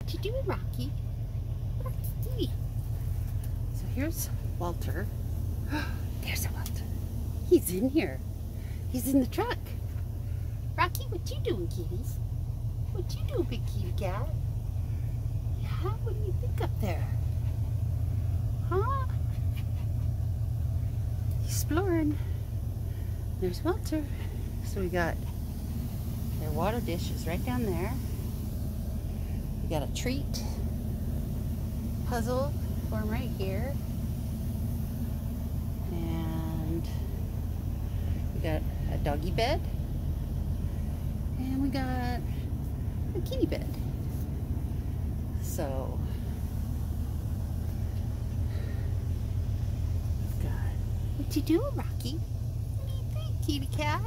What you doing, Rocky? Rocky. So here's Walter. There's a Walter. He's in here. He's in the truck. Rocky, what you doing, kitties? What you doing, big kitty cat? Yeah, what do you think up there? Huh? Exploring. There's Walter. So we got their water dishes right down there. We got a treat puzzle for him right here. And we got a doggy bed. And we got a kitty bed. So we've got, what you doing, Rocky? What do you think, kitty cat?